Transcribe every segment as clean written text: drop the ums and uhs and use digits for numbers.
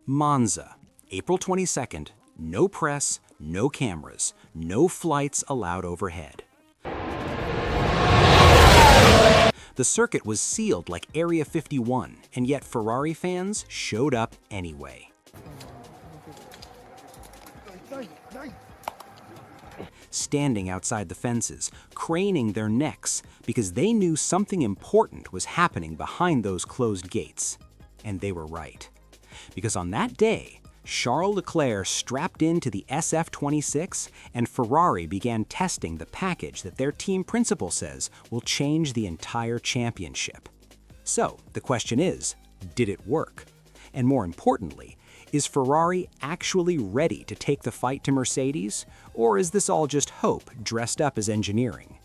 Monza, April 22nd, no press, no cameras, no flights allowed overhead. The circuit was sealed like Area 51, and yet Ferrari fans showed up anyway. Standing outside the fences, craning their necks, because they knew something important was happening behind those closed gates. And they were right. Because on that day, Charles Leclerc strapped into the SF26 and Ferrari began testing the package that their team principal says will change the entire championship. So, the question is, did it work? And more importantly, is Ferrari actually ready to take the fight to Mercedes, or is this all just hope dressed up as engineering?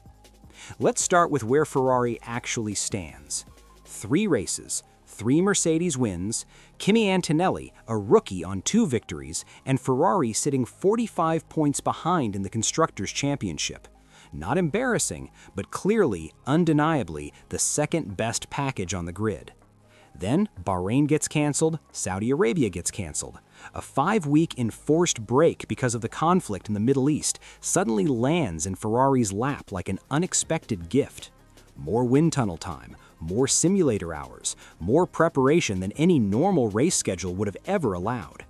Let's start with where Ferrari actually stands. 3 races, 3 Mercedes wins, Kimi Antonelli, a rookie on 2 victories, and Ferrari sitting 45 points behind in the Constructors' Championship. Not embarrassing, but clearly, undeniably, the second best package on the grid. Then, Bahrain gets canceled, Saudi Arabia gets canceled. A 5-week enforced break because of the conflict in the Middle East suddenly lands in Ferrari's lap like an unexpected gift. More wind tunnel time, more simulator hours, more preparation than any normal race schedule would have ever allowed.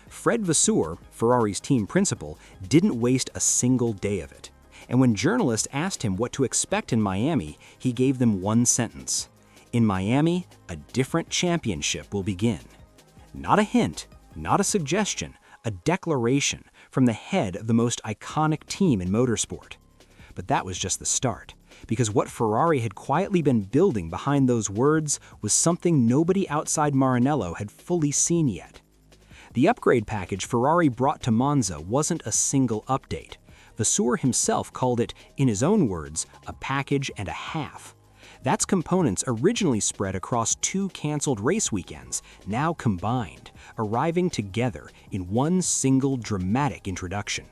Fred Vasseur, Ferrari's team principal, didn't waste a single day of it. And when journalists asked him what to expect in Miami, he gave them one sentence. In Miami, a different championship will begin. Not a hint, not a suggestion, a declaration from the head of the most iconic team in motorsport. But that was just the start, because what Ferrari had quietly been building behind those words was something nobody outside Maranello had fully seen yet. The upgrade package Ferrari brought to Monza wasn't a single update. Vasseur himself called it, in his own words, a package and a half. That's components originally spread across 2 canceled race weekends, now combined, arriving together in one single dramatic introduction.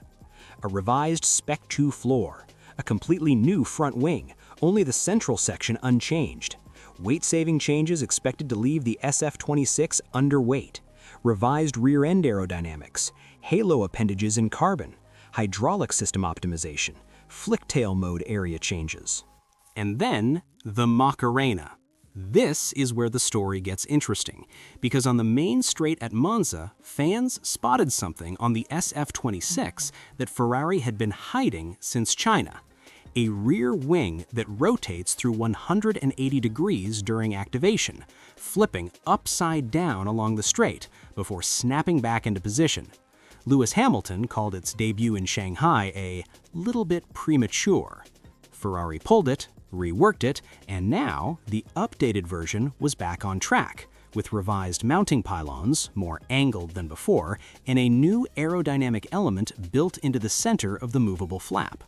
A revised Spec 2 floor, a completely new front wing, only the central section unchanged. Weight-saving changes expected to leave the SF26 underweight. Revised rear-end aerodynamics, halo appendages in carbon, hydraulic system optimization, flicktail mode area changes. And then, the Macarena. This is where the story gets interesting, because on the main straight at Monza, fans spotted something on the SF26 that Ferrari had been hiding since China. A rear wing that rotates through 180 degrees during activation, flipping upside down along the straight before snapping back into position. Lewis Hamilton called its debut in Shanghai a little bit premature. Ferrari pulled it, reworked it, and now the updated version was back on track, with revised mounting pylons, more angled than before, and a new aerodynamic element built into the center of the movable flap.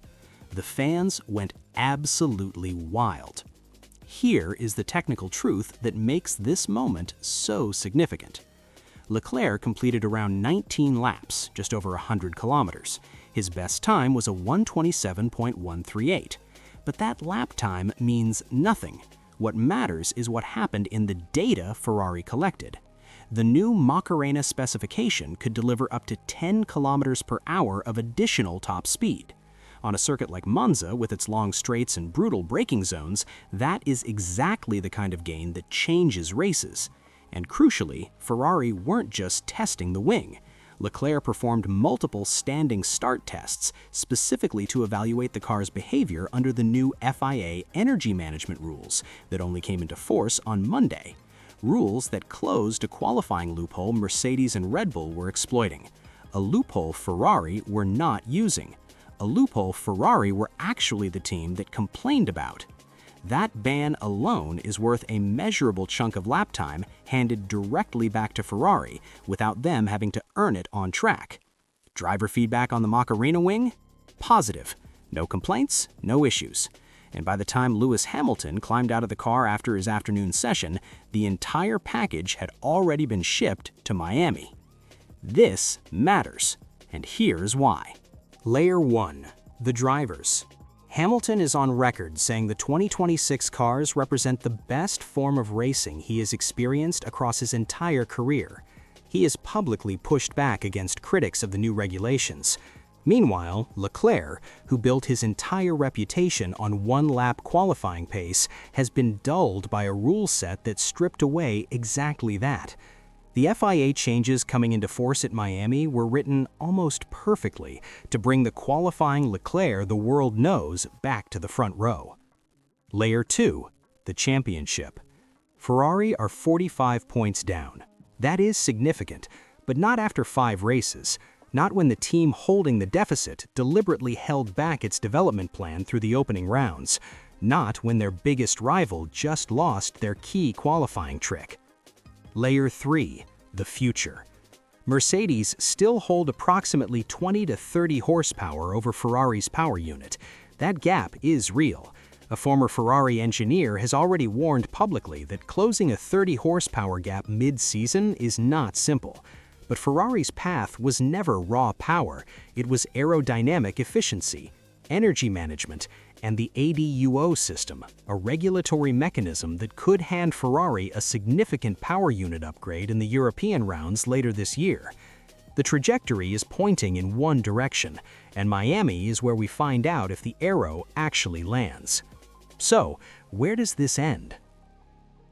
The fans went absolutely wild. Here is the technical truth that makes this moment so significant. Leclerc completed around 19 laps, just over 100 kilometers. His best time was a 1:27.138. But that lap time means nothing. What matters is what happened in the data Ferrari collected. The new Macarena specification could deliver up to 10 kilometers per hour of additional top speed. On a circuit like Monza, with its long straights and brutal braking zones, that is exactly the kind of gain that changes races. And crucially, Ferrari weren't just testing the wing. Leclerc performed multiple standing start tests specifically to evaluate the car's behavior under the new FIA energy management rules that only came into force on Monday. Rules that closed a qualifying loophole Mercedes and Red Bull were exploiting. A loophole Ferrari were not using. A loophole Ferrari were actually the team that complained about. That ban alone is worth a measurable chunk of lap time handed directly back to Ferrari without them having to earn it on track. Driver feedback on the Macarena wing? Positive. No complaints, no issues. And by the time Lewis Hamilton climbed out of the car after his afternoon session, the entire package had already been shipped to Miami. This matters, and here's why. Layer 1. The drivers. Hamilton is on record saying the 2026 cars represent the best form of racing he has experienced across his entire career. He has publicly pushed back against critics of the new regulations. Meanwhile, Leclerc, who built his entire reputation on one-lap qualifying pace, has been dulled by a rule set that stripped away exactly that. The FIA changes coming into force at Miami were written almost perfectly to bring the qualifying Leclerc the world knows back to the front row. Layer 2, the championship. Ferrari are 45 points down. That is significant, but not after 5 races. Not when the team holding the deficit deliberately held back its development plan through the opening rounds. Not when their biggest rival just lost their key qualifying trick. Layer 3, the future. Mercedes still hold approximately 20 to 30 horsepower over Ferrari's power unit. That gap is real. A former Ferrari engineer has already warned publicly that closing a 30 horsepower gap mid-season is not simple. But Ferrari's path was never raw power, it was aerodynamic efficiency, energy management, and the ADUO system, a regulatory mechanism that could hand Ferrari a significant power unit upgrade in the European rounds later this year. The trajectory is pointing in one direction, and Miami is where we find out if the aero actually lands. So, where does this end?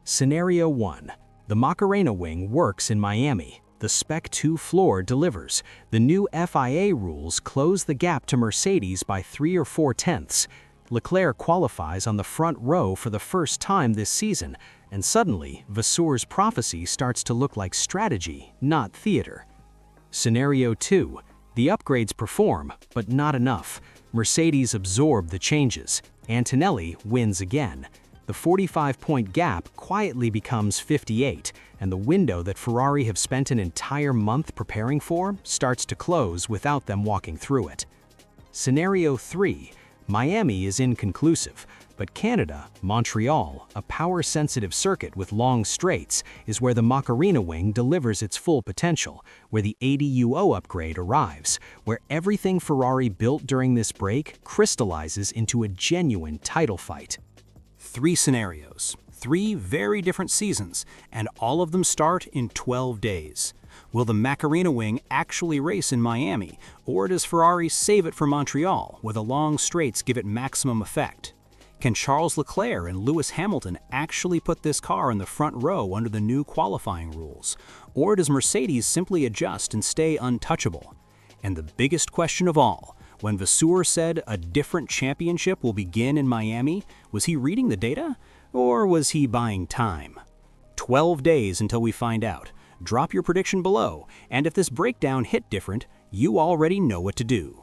Scenario 1. The Macarena wing works in Miami. The Spec 2 floor delivers. The new FIA rules close the gap to Mercedes by 3 or 4 tenths. Leclerc qualifies on the front row for the first time this season, and suddenly Vasseur's prophecy starts to look like strategy, not theater. Scenario 2. The upgrades perform, but not enough. Mercedes absorb the changes. Antonelli wins again. The 45-point gap quietly becomes 58, and the window that Ferrari have spent an entire month preparing for starts to close without them walking through it. Scenario 3. Miami is inconclusive, but Canada, Montreal, a power-sensitive circuit with long straights, is where the Macarena wing delivers its full potential, where the ADUO upgrade arrives, where everything Ferrari built during this break crystallizes into a genuine title fight. 3 scenarios, 3 very different seasons, and all of them start in 12 days. Will the Macarena wing actually race in Miami, or does Ferrari save it for Montreal, where the long straights give it maximum effect? Can Charles Leclerc and Lewis Hamilton actually put this car in the front row under the new qualifying rules, or does Mercedes simply adjust and stay untouchable? And the biggest question of all, when Vasseur said a different championship will begin in Miami, was he reading the data, or was he buying time? 12 days until we find out. Drop your prediction below, and if this breakdown hit different, you already know what to do.